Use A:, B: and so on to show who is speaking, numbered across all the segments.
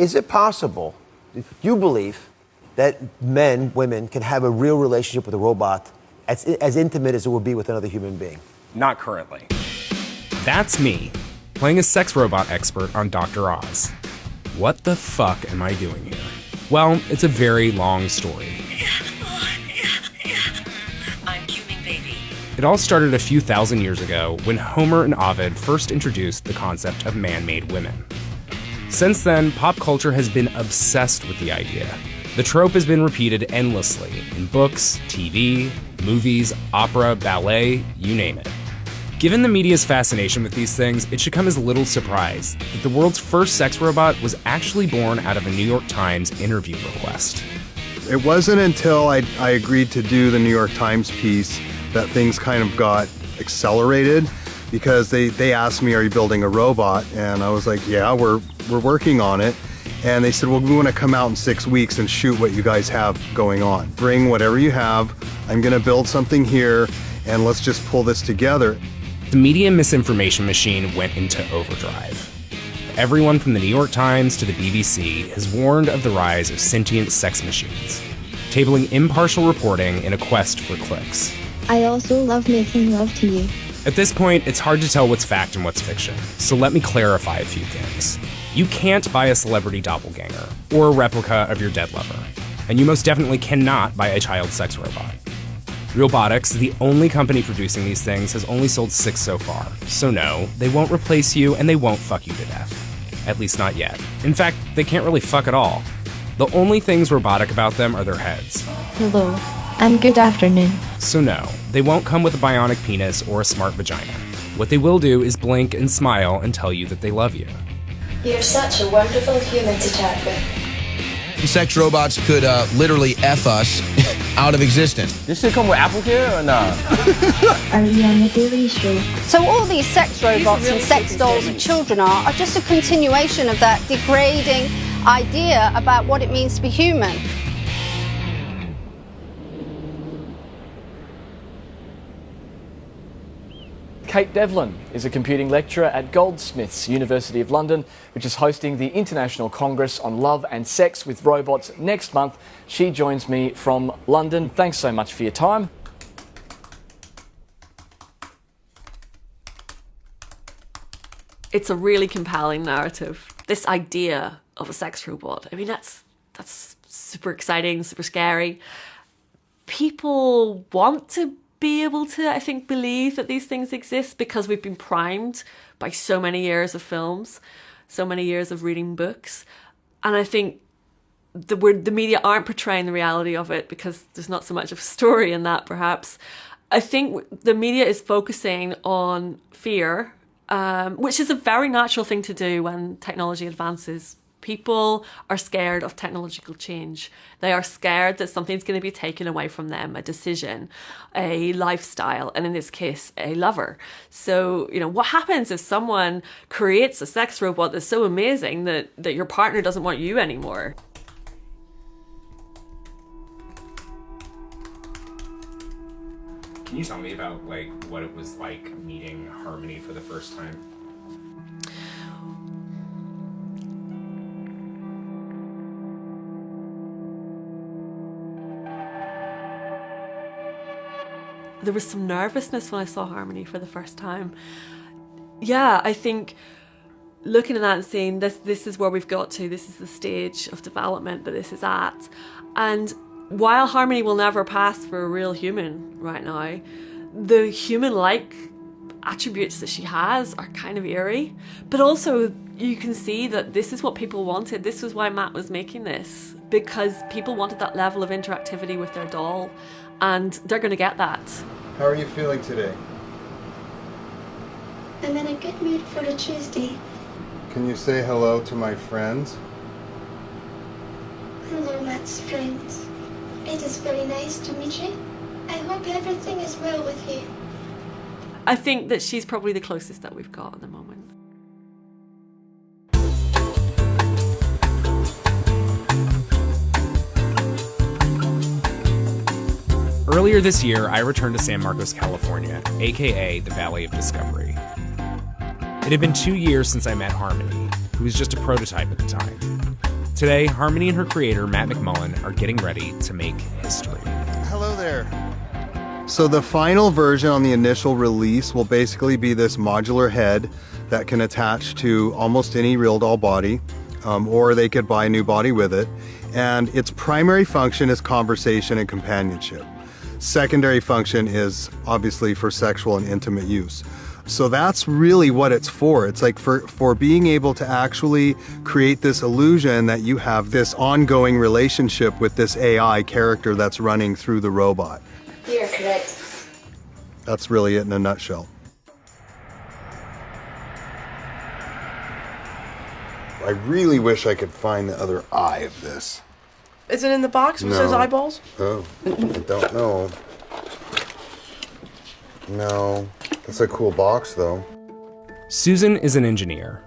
A: Is it possible, do you believe, that men, women, can have a real relationship with a robot as intimate as it would be with another human being?
B: Not currently. That's me, playing a sex robot expert on Dr. Oz. What the fuck am I doing here? Well, it's a very long story.
C: I'm human baby.
B: It all started a few thousand years ago when Homer and Ovid first introduced the concept of man-made women. Since then, pop culture has been obsessed with the idea. The trope has been repeated endlessly in books, TV, movies, opera, ballet, you name it. Given the media's fascination with these things, it should come as little surprise that the world's first sex robot was actually born out of a New York Times interview request.
D: It wasn't until I agreed to do the New York Times piece that things kind of got accelerated, because they asked me, are you building a robot? And I was like, yeah, we're working on it. And they said, well, we want to come out in 6 weeks and shoot what you guys have going on. Bring whatever you have. I'm going to build something here, and let's just pull this together.
B: The media misinformation machine went into overdrive. Everyone from the New York Times to the BBC has warned of the rise of sentient sex machines, tabling impartial reporting in a quest for clicks.
E: I also love making love to you.
B: At this point, it's hard to tell what's fact and what's fiction, so let me clarify a few things. You can't buy a celebrity doppelganger or a replica of your dead lover, and you most definitely cannot buy a child sex robot. Realbotix, the only company producing these things, has only sold 6 so far, so no, they won't replace you and they won't fuck you to death. At least not yet. In fact, they can't really fuck at all. The only things robotic about them are their heads.
E: Hello, and good afternoon.
B: So no, they won't come with a bionic penis or a smart vagina. What they will do is blink and smile and tell you that they love you.
F: You're such a wonderful human to chat with.
G: Sex robots could literally F us out of existence.
H: This should come with AppleCare or not?
E: Are you on the Daily Show?
I: So all these sex robots and sex dolls and children are just a continuation of that degrading idea about what it means to be human.
J: Kate Devlin is a computing lecturer at Goldsmiths, University of London, which is hosting the International Congress on Love and Sex with Robots next month. She joins me from London. Thanks so much for your time.
K: It's a really compelling narrative. This idea of a sex robot, I mean, that's super exciting, super scary. People want to be able to, I think, believe that these things exist because we've been primed by so many years of films, so many years of reading books. And I think the media aren't portraying the reality of it because there's not so much of a story in that, perhaps. I think the media is focusing on fear, which is a very natural thing to do when technology advances. People are scared of technological change. They are scared that something's going to be taken away from them, a decision, a lifestyle, and in this case, a lover. So, what happens if someone creates a sex robot that's so amazing that your partner doesn't want you anymore?
B: Can you tell me about what it was like meeting Harmony for the first time?
K: There was some nervousness when I saw Harmony for the first time. Yeah, I think looking at that and saying this is where we've got to, this is the stage of development that this is at. And while Harmony will never pass for a real human right now, the human-like attributes that she has are kind of eerie. But also you can see that this is what people wanted. This was why Matt was making this, because people wanted that level of interactivity with their doll. And they're going to get that.
D: How are you feeling today?
E: I'm in a good mood for a Tuesday.
D: Can you say hello to my friends?
E: Hello, Matt's friends. It is very nice to meet you. I hope everything is well with you.
K: I think that she's probably the closest that we've got at the moment.
B: Earlier this year, I returned to San Marcos, California, aka the Valley of Discovery. It had been 2 years since I met Harmony, who was just a prototype at the time. Today, Harmony and her creator, Matt McMullen, are getting ready to make history.
D: Hello there. So the final version on the initial release will basically be this modular head that can attach to almost any real doll body, or they could buy a new body with it. And its primary function is conversation and companionship. Secondary function is obviously for sexual and intimate use. So that's really what it's for. It's like for being able to actually create this illusion that you have this ongoing relationship with this AI character that's running through the robot.
F: You're correct.
D: That's really it in a nutshell. I really wish I could find the other eye of this.
L: Is it in the box with those eyeballs?
D: Oh, I don't know. No. That's a cool box, though.
B: Susan is an engineer.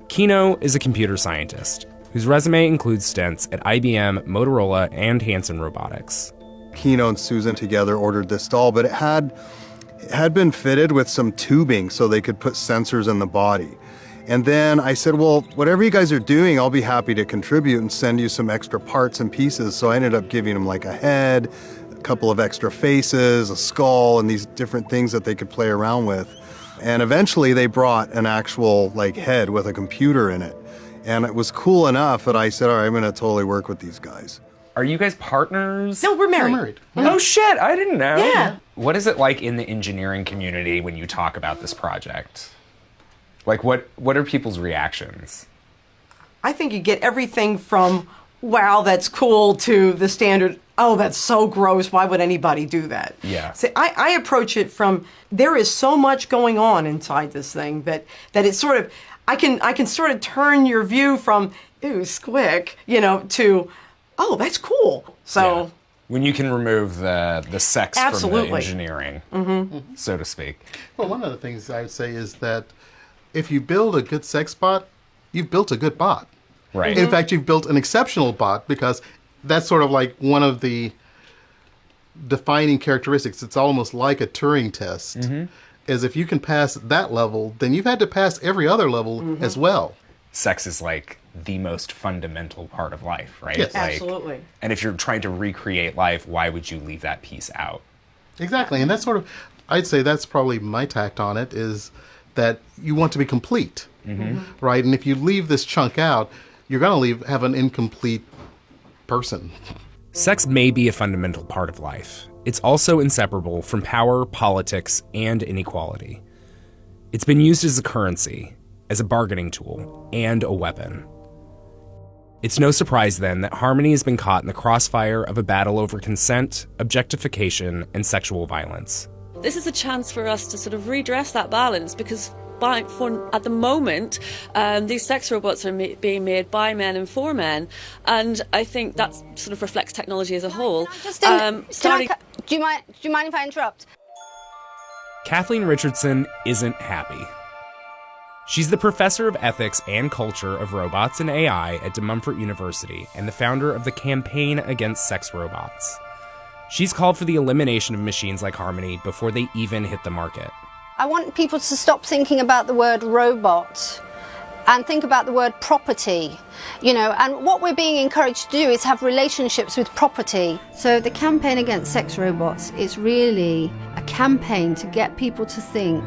B: Kino is a computer scientist whose resume includes stints at IBM, Motorola, and Hanson Robotics.
D: Kino and Susan together ordered this doll, but it had been fitted with some tubing so they could put sensors in the body. And then I said, well, whatever you guys are doing, I'll be happy to contribute and send you some extra parts and pieces. So I ended up giving them like a head, a couple of extra faces, a skull, and these different things that they could play around with. And eventually they brought an actual like head with a computer in it. And it was cool enough that I said, all right, I'm going to totally work with these guys.
M: Are you guys partners?
L: No, we're married.
D: We're married.
M: Oh shit, I didn't know.
L: Yeah.
M: What is it like in the engineering community when you talk about this project? Like what are people's reactions?
L: I think you get everything from, wow, that's cool, to the standard, oh, that's so gross, why would anybody do that?
M: Yeah.
L: See, I approach it from, there is so much going on inside this thing that it's sort of, I can sort of turn your view from, ew, squick, to, oh, that's cool. So.
M: Yeah. When you can remove the sex
L: Absolutely.
M: from the engineering, so to speak.
N: Well, one of the things I would say is that if you build a good sex bot, you've built a good bot.
M: Right.
N: In fact, you've built an exceptional bot, because that's sort of like one of the defining characteristics. It's almost like a Turing test. Is if you can pass that level, then you've had to pass every other level as well.
M: Sex is like the most fundamental part of life, right?
N: Yes.
M: Like,
L: Absolutely.
M: And if you're trying to recreate life, why would you leave that piece out?
N: Exactly. And that's sort of, I'd say that's probably my tact on it, is that you want to be complete, right? And if you leave this chunk out, you're going to have an incomplete person.
B: Sex may be a fundamental part of life. It's also inseparable from power, politics, and inequality. It's been used as a currency, as a bargaining tool, and a weapon. It's no surprise, then, that Harmony has been caught in the crossfire of a battle over consent, objectification, and sexual violence.
K: This is a chance for us to sort of redress that balance, because at the moment, these sex robots are being made by men and for men, and I think that sort of reflects technology as a whole.
I: Do you mind if I interrupt?
B: Kathleen Richardson isn't happy. She's the professor of ethics and culture of robots and AI at De Montfort University and the founder of the Campaign Against Sex Robots. She's called for the elimination of machines like Harmony before they even hit the market.
I: I want people to stop thinking about the word robot and think about the word property, and what we're being encouraged to do is have relationships with property. So the Campaign Against Sex Robots is really a campaign to get people to think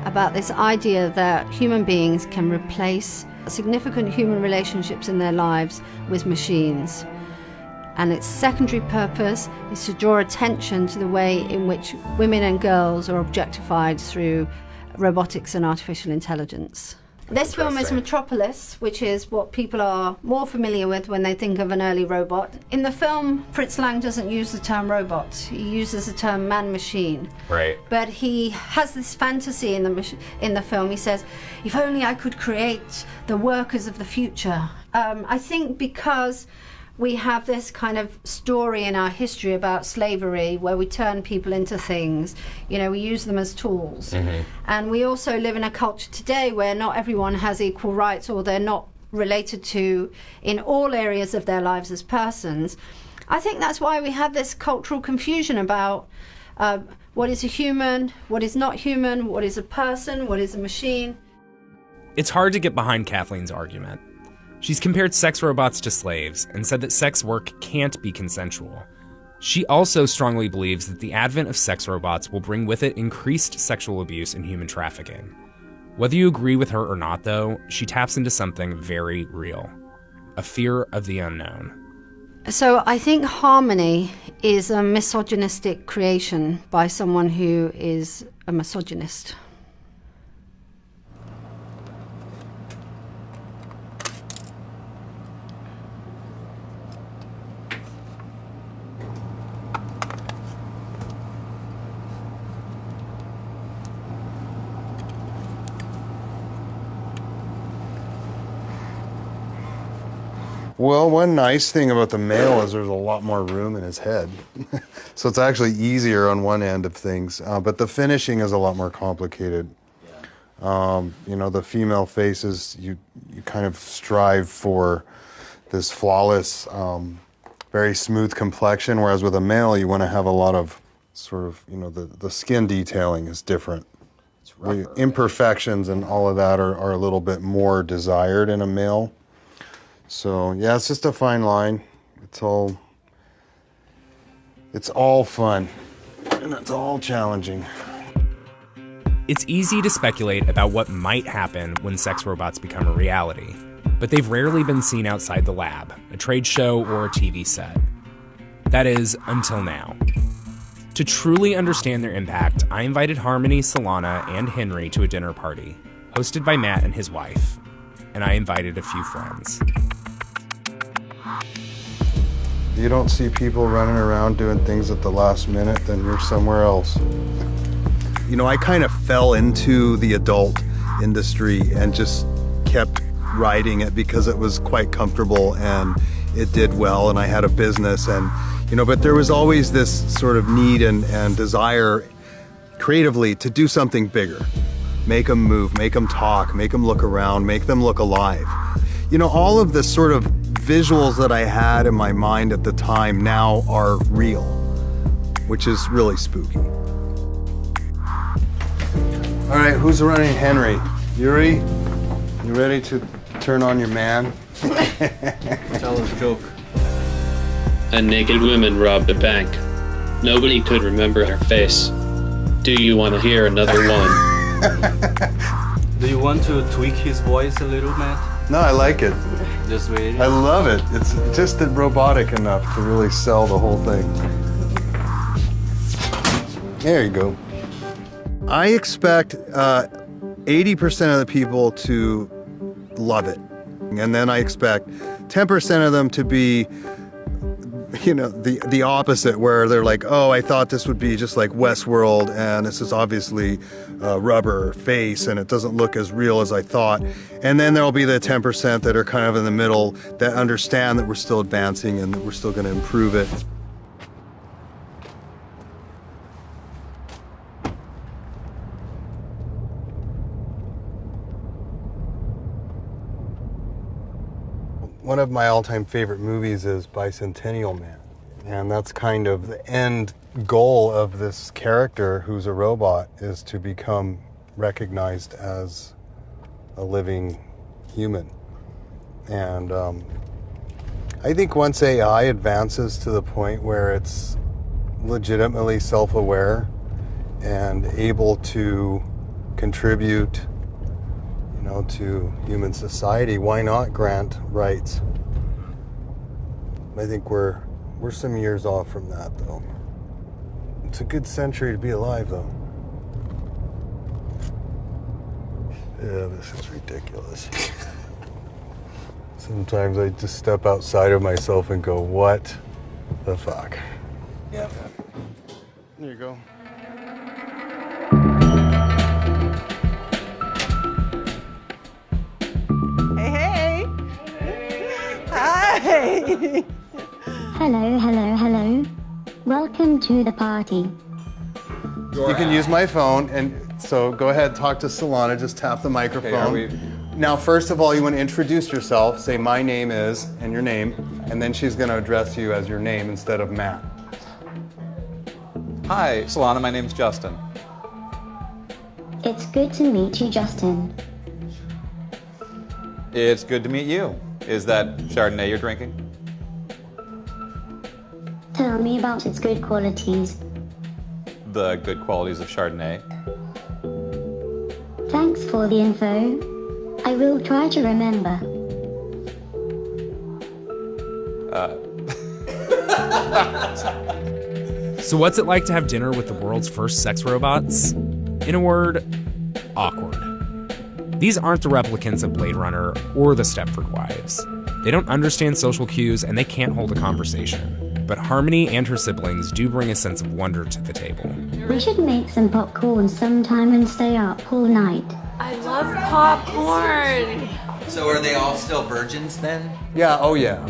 I: about this idea that human beings can replace significant human relationships in their lives with machines. And its secondary purpose is to draw attention to the way in which women and girls are objectified through robotics and artificial intelligence. This film is Metropolis, which is what people are more familiar with when they think of an early robot. In the film, Fritz Lang doesn't use the term robot. He uses the term man-machine.
M: Right.
I: But he has this fantasy in the film. He says, if only I could create the workers of the future. I think because we have this kind of story in our history about slavery where we turn people into things, we use them as tools. And we also live in a culture today where not everyone has equal rights, or they're not related to in all areas of their lives as persons. I think that's why we have this cultural confusion about what is a human, what is not human, what is a person, what is a machine.
B: It's hard to get behind Kathleen's argument. She's compared sex robots to slaves and said that sex work can't be consensual. She also strongly believes that the advent of sex robots will bring with it increased sexual abuse and human trafficking. Whether you agree with her or not, though, she taps into something very real: a fear of the unknown.
I: So I think Harmony is a misogynistic creation by someone who is a misogynist.
D: Well, one nice thing about the male is there's a lot more room in his head. So it's actually easier on one end of things, but the finishing is a lot more complicated. You know, the female faces, you kind of strive for this flawless, very smooth complexion, whereas with a male, you want to have a lot of sort of, you know, the skin detailing is different. The imperfections and all of that are a little bit more desired in a male. So yeah, it's just a fine line. It's all fun, and it's all challenging.
B: It's easy to speculate about what might happen when sex robots become a reality, but they've rarely been seen outside the lab, a trade show, or a TV set. That is, until now. To truly understand their impact, I invited Harmony, Solana, and Henry to a dinner party, hosted by Matt and his wife, and I invited a few friends.
D: If you don't see people running around doing things at the last minute, then you're somewhere else. You know, I kind of fell into the adult industry and just kept riding it because it was quite comfortable and it did well and I had a business and, you know, but there was always this sort of need and desire creatively to do something bigger. Make them move, make them talk, make them look around, make them look alive. You know, all of the sort of visuals that I had in my mind at the time now are real, which is really spooky. All right, who's running Henry? Yuri, you ready to turn on your man?
O: Tell us a joke.
P: A naked woman robbed a bank. Nobody could remember her face. Do you want to hear another one?
O: Do you want to tweak his voice a little, Matt?
D: No, I like it.
O: Just wait.
D: I love it. It's just robotic enough to really sell the whole thing. There you go. I expect 80% of the people to love it. And then I expect 10% of them to be, you know, the opposite, where they're like, oh, I thought this would be just like Westworld, and this is obviously rubber face, and it doesn't look as real as I thought. And then there'll be the 10% that are kind of in the middle that understand that we're still advancing and that we're still going to improve it. One of my all-time favorite movies is Bicentennial Man, and that's kind of the end goal of this character who's a robot, is to become recognized as a living human. And I think once AI advances to the point where it's legitimately self-aware and able to contribute, you know, to human society, why not grant rights? I think we're some years off from that, though. It's a good century to be alive, though. Yeah, this is ridiculous. Sometimes I just step outside of myself and go, what the fuck? Yeah. There you go.
L: Hey. Hi.
Q: Hello, hello, hello. Welcome to the party.
D: You can use my phone, and so go ahead, talk to Solana, just tap the microphone.
M: Okay,
D: Now, first of all, you want to introduce yourself, say my name is, and your name, and then she's going to address you as your name instead of Matt.
R: Hi, Solana, my name's Justin.
Q: It's good to meet you, Justin.
R: It's good to meet you. Is that Chardonnay you're drinking?
Q: Tell me about its good qualities.
R: The good qualities of Chardonnay.
Q: Thanks for the info. I will try to remember.
B: So what's it like to have dinner with the world's first sex robots? In a word, awkward. These aren't the replicants of Blade Runner or the Stepford Wives. They don't understand social cues and they can't hold a conversation. But Harmony and her siblings do bring a sense of wonder to the table.
Q: We should make some popcorn sometime and stay up all night.
K: I love popcorn.
G: So are they all still virgins then?
D: Yeah, oh yeah.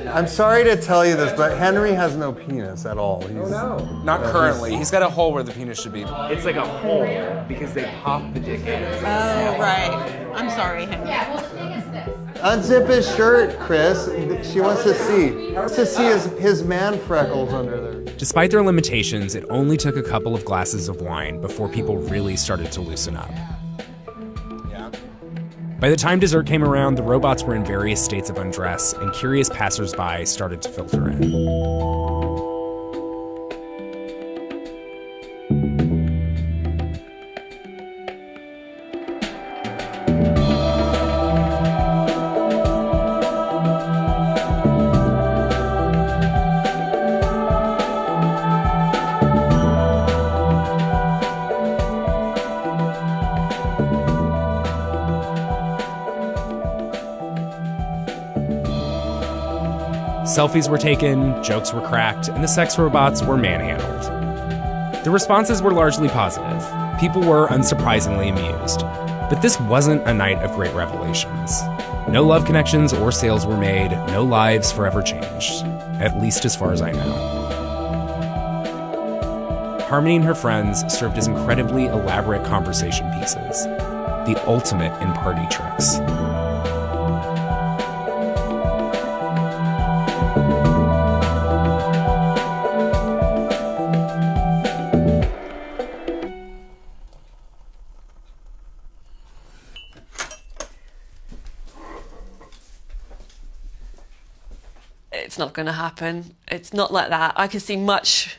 D: I'm sorry to tell you this, but Henry has no penis at all.
B: Not currently. He's got a hole where the penis should be. It's like a hole because they pop the dick in.
S: Oh, right. I'm sorry, Henry.
D: Unzip his shirt, Chris. She wants to see. Wants to see his man freckles under there.
B: Despite their limitations, it only took a couple of glasses of wine before people really started to loosen up. By the time dessert came around, the robots were in various states of undress, and curious passersby started to filter in. Selfies were taken, jokes were cracked, and the sex robots were manhandled. The responses were largely positive. People were unsurprisingly amused. But this wasn't a night of great revelations. No love connections or sales were made, no lives forever changed, at least as far as I know. Harmony and her friends served as incredibly elaborate conversation pieces, the ultimate in party tricks.
K: It's not going to happen. It's not like that. I can see much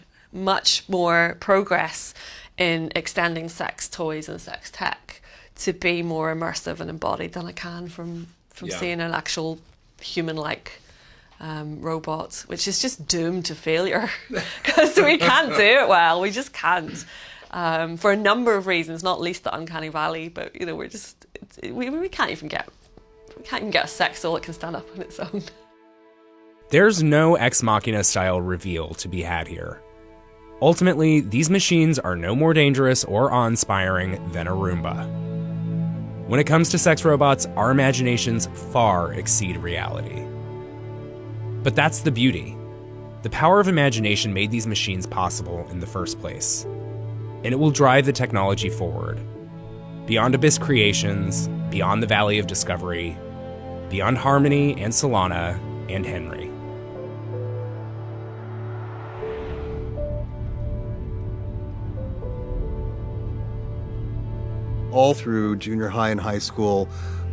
K: more progress in extending sex toys and sex tech to be more immersive and embodied than I can from seeing an actual human-like robot, which is just doomed to failure because we can't do it well. We just can't, for a number of reasons, not least the uncanny valley. But you know, we can't even get a sex doll that can stand up on its own.
B: There's no Ex Machina style reveal to be had here. Ultimately, these machines are no more dangerous or awe-inspiring than a Roomba. When it comes to sex robots, our imaginations far exceed reality. But that's the beauty. The power of imagination made these machines possible in the first place. And it will drive the technology forward. Beyond Abyss Creations, beyond the Valley of Discovery, beyond Harmony and Solana and Henry.
D: All through junior high and high school,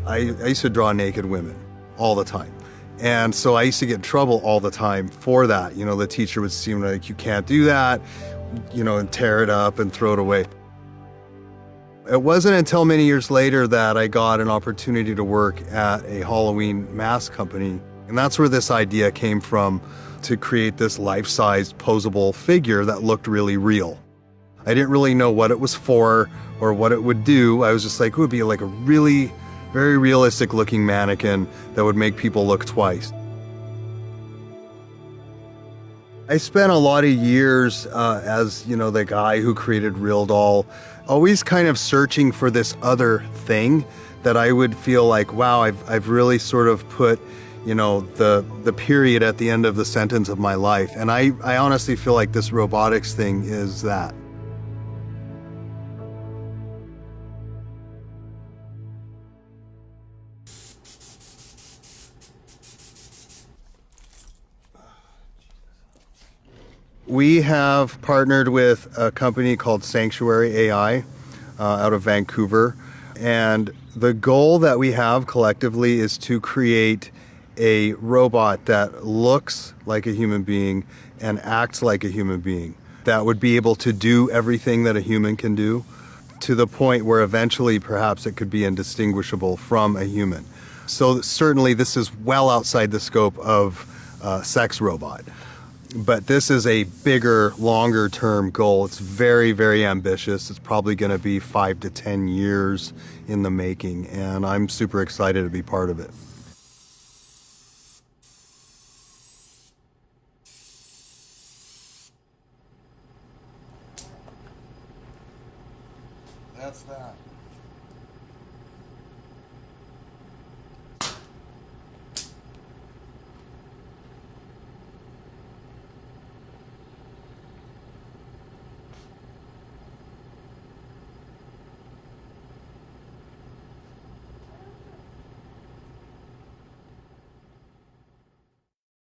D: I used to draw naked women all the time. And so I used to get in trouble all the time for that. You know, the teacher would seem like, you can't do that, you know, and tear it up and throw it away. It wasn't until many years later that I got an opportunity to work at a Halloween mask company. And that's where this idea came from, to create this life-sized posable figure that looked really real. I didn't really know what it was for or what it would do. I was just like, it would be like a really very realistic looking mannequin that would make people look twice. I spent a lot of years as, you know, the guy who created Real Doll, always kind of searching for this other thing that I would feel like, wow, I've really sort of put, you know, the period at the end of the sentence of my life. And I honestly feel like this robotics thing is that. We have partnered with a company called Sanctuary AI out of Vancouver. And the goal that we have collectively is to create a robot that looks like a human being and acts like a human being, that would be able to do everything that a human can do, to the point where eventually perhaps it could be indistinguishable from a human. So certainly this is well outside the scope of sex robot. But this is a bigger, longer term goal. It's very, very ambitious. It's probably going to be 5 to 10 years in the making, and I'm super excited to be part of it. That's that.